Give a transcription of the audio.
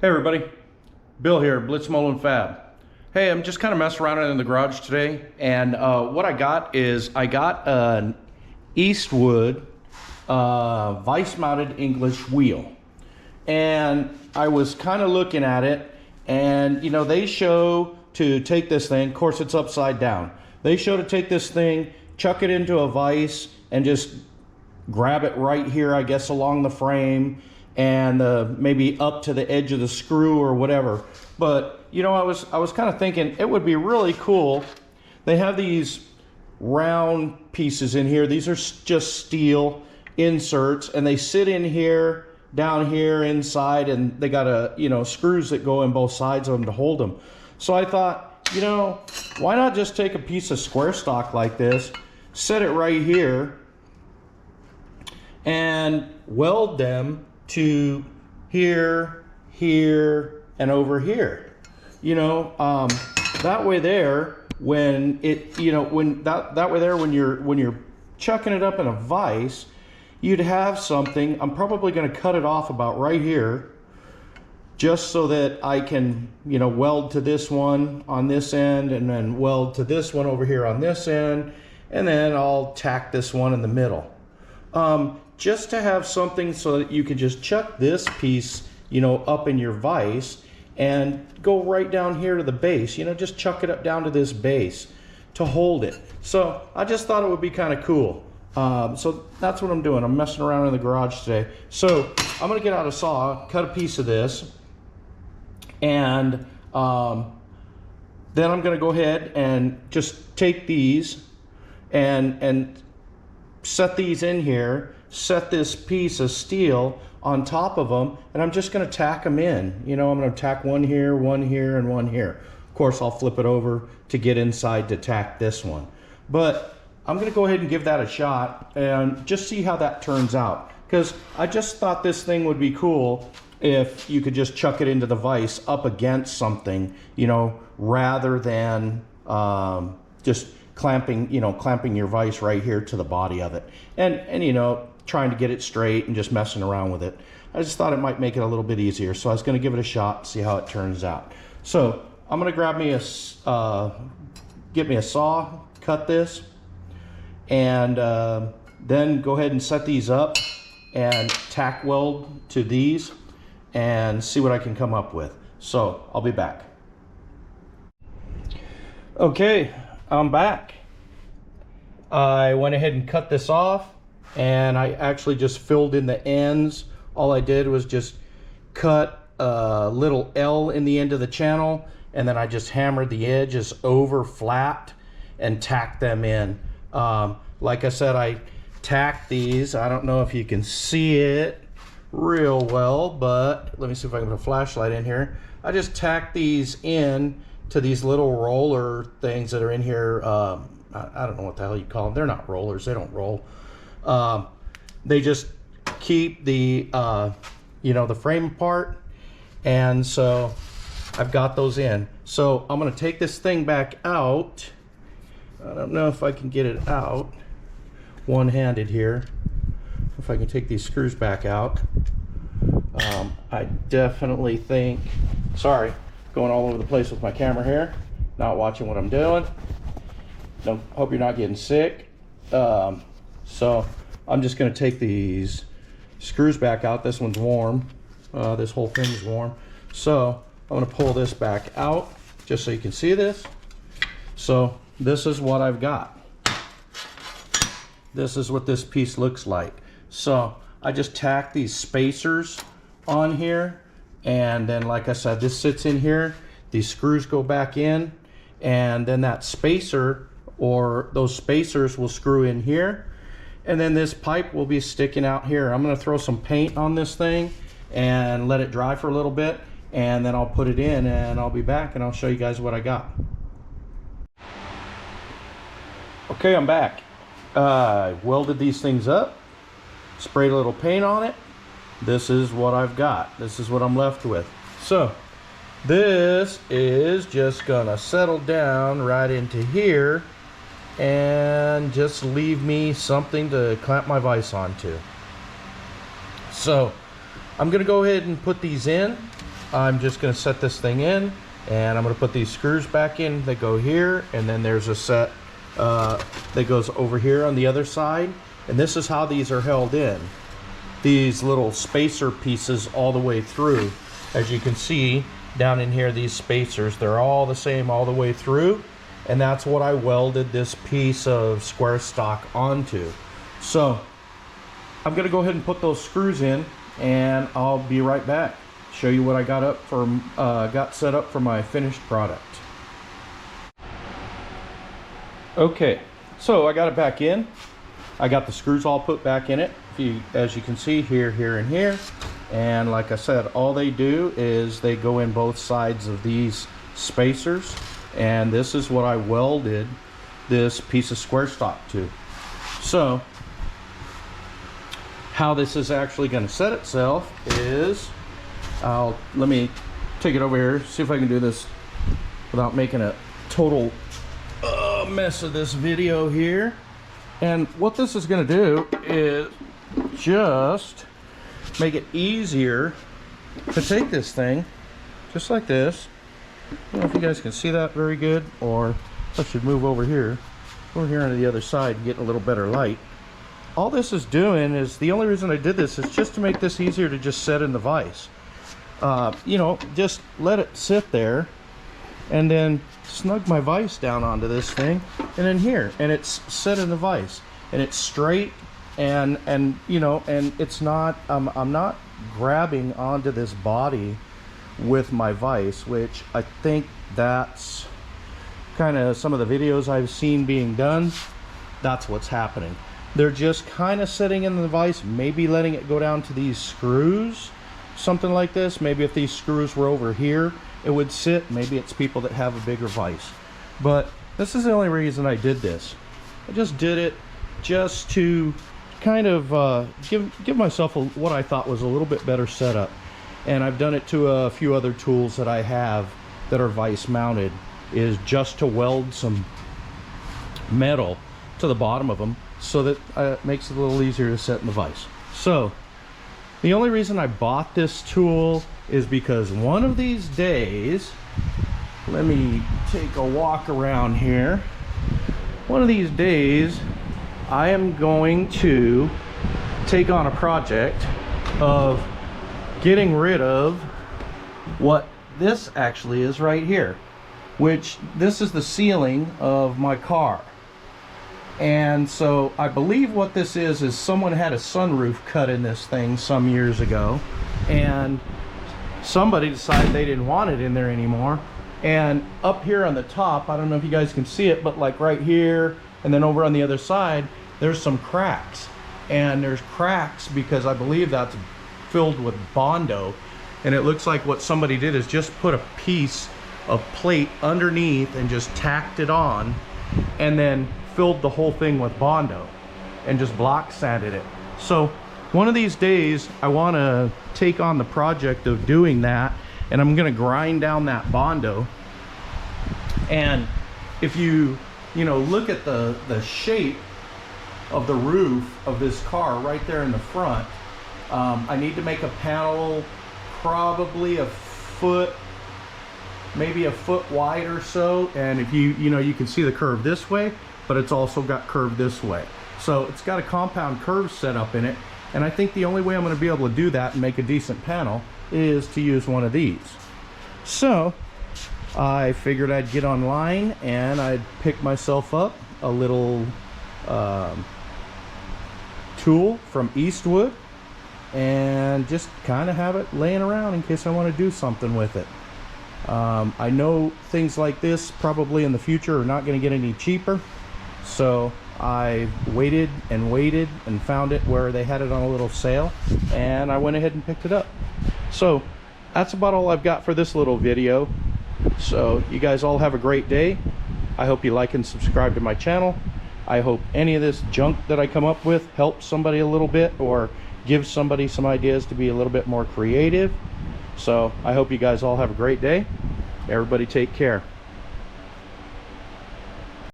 Hey everybody, Bill here, Blitzmolin Fab. Hey, I'm just kind of messing around in the garage today, and what I got is I got an Eastwood vice-mounted English wheel, and I was kind of looking at it, and you know they show to take this thing. Of course, it's upside down. They show to take this thing, chuck it into a vise, and just grab it right here, I guess, along the frame, and maybe up to the edge of the screw or whatever. But you know, I was kind of thinking it would be really cool. They have these round pieces in here. These are just steel inserts, and they sit in here, down here, inside, and they got screws that go in both sides of them to hold them. So I thought, you know, why not just take a piece of square stock like this, set it right here, and weld them to here, here, and over here. You know, that way there, when it, you know, when that way there, when you're chucking it up in a vise, you'd have something. I'm probably going to cut it off about right here, just so that I can, you know, weld to this one on this end, and then weld to this one over here on this end, and then I'll tack this one in the middle. Just to have something so that you can just chuck this piece, you know, up in your vise and go right down here to the base. You know, just chuck it up down to this base to hold it. So I just thought it would be kind of cool. So that's what I'm doing. I'm messing around in the garage today. So I'm gonna get out a saw, cut a piece of this, and then I'm gonna go ahead and just take these and set these in here, set this piece of steel on top of them, and I'm just going to tack them in. You know, I'm going to tack one here, and one here. Of course, I'll flip it over to get inside to tack this one. But I'm going to go ahead and give that a shot and just see how that turns out, because I just thought this thing would be cool if you could just chuck it into the vise up against something, you know, rather than just clamping your vise right here to the body of it, and you know, trying to get it straight and just messing around with it. I just thought it might make it a little bit easier, so I was going to give it a shot, see how it turns out. So I'm going to grab me get me a saw, cut this, and then go ahead and set these up and tack weld to these and see what I can come up with. So I'll be back. Okay, I'm back. I went ahead and cut this off, and I actually just filled in the ends. All I did was just cut a little L in the end of the channel, and then I just hammered the edges over flat and tacked them in. Like I said, I tacked these. I don't know if you can see it real well, but let me see if I can put a flashlight in here. I just tacked these in to these little roller things that are in here. I don't know what the hell you call them. They're not rollers. They don't roll. They just keep the you know, the frame apart, and so I've got those in. So I'm going to take this thing back out. I don't know if I can get it out one-handed here. If I can take these screws back out. I definitely think, sorry, going all over the place with my camera here, not watching what I'm doing. Don't, hope you're not getting sick. So I'm just going to take these screws back out. This one's warm. This whole thing is warm. So I'm going to pull this back out just so you can see this. So this is what I've got. This is what this piece looks like. So I just tack these spacers on here, and then, like I said, this sits in here. These screws go back in, and then that spacer, or those spacers, will screw in here, and then this pipe will be sticking out here. I'm going to throw some paint on this thing and let it dry for a little bit, and then I'll put it in, and I'll be back and I'll show you guys what I got. Okay, I'm back. I welded these things up, sprayed a little paint on it. This is what I've got. This is what I'm left with. So this is just gonna settle down right into here and just leave me something to clamp my vise onto. So I'm gonna go ahead and put these in, I'm just going to set this thing in, and I'm going to put these screws back in that go here, and then there's a set that goes over here on the other side, and this is how these are held in. These little spacer pieces all the way through. As you can see down in here, these spacers, they're all the same all the way through, and that's what I welded this piece of square stock onto. So I'm going to go ahead and put those screws in, and I'll be right back. Show you what I got set up for my finished product. Okay, so I got it back in. I got the screws all put back in it. As you can see here, here, and here. And like I said, all they do is they go in both sides of these spacers. And this is what I welded this piece of square stock to. So how this is actually going to set itself is, let me take it over here, see if I can do this without making a total mess of this video here. And what this is going to do is just make it easier to take this thing just like this. I don't know if you guys can see that very good, or I should move over here onto the other side and get a little better light. All this is doing is, the only reason I did this is just to make this easier to just set in the vise. You know, just let it sit there and then snug my vise down onto this thing, and then here, and it's set in the vise, and it's straight, and you know, and it's not, I'm not grabbing onto this body with my vise, which I think that's kind of some of the videos I've seen being done. That's what's happening. They're just kind of sitting in the vise, maybe letting it go down to these screws, something like this. Maybe if these screws were over here, it would sit. Maybe it's people that have a bigger vise. But this is the only reason I did this. I just did it just to kind of give myself what I thought was a little bit better setup. And I've done it to a few other tools that I have that are vise mounted, is just to weld some metal to the bottom of them, so that it makes it a little easier to set in the vise. So the only reason I bought this tool is because one of these days, let me take a walk around here. One of these days, I am going to take on a project of getting rid of what this actually is right here, which this is the ceiling of my car. And so I believe what this is someone had a sunroof cut in this thing some years ago, and somebody decided they didn't want it in there anymore. And up here on the top, I don't know if you guys can see it, but like right here, and then over on the other side, there's some cracks. And there's cracks because I believe that's filled with Bondo. And it looks like what somebody did is just put a piece of plate underneath and just tacked it on, and then filled the whole thing with Bondo and just block sanded it. So one of these days I want to take on the project of doing that, and I'm going to grind down that Bondo. And if you know, look at the shape of the roof of this car right there in the front, I need to make a panel probably a foot, maybe a foot wide or so. And if you know, you can see the curve this way, but it's also got curve this way. So it's got a compound curve set up in it. And I think the only way I'm going to be able to do that and make a decent panel is to use one of these. So I figured I'd get online and I'd pick myself up a little tool from Eastwood and just kind of have it laying around in case I want to do something with it. I know things like this probably in the future are not going to get any cheaper, so I waited and found it where they had it on a little sale, and I went ahead and picked it up. So that's about all I've got for this little video. So you guys all have a great day. I hope you like and subscribe to my channel. I hope any of this junk that I come up with helps somebody a little bit, or gives somebody some ideas to be a little bit more creative. So I hope you guys all have a great day. Everybody take care.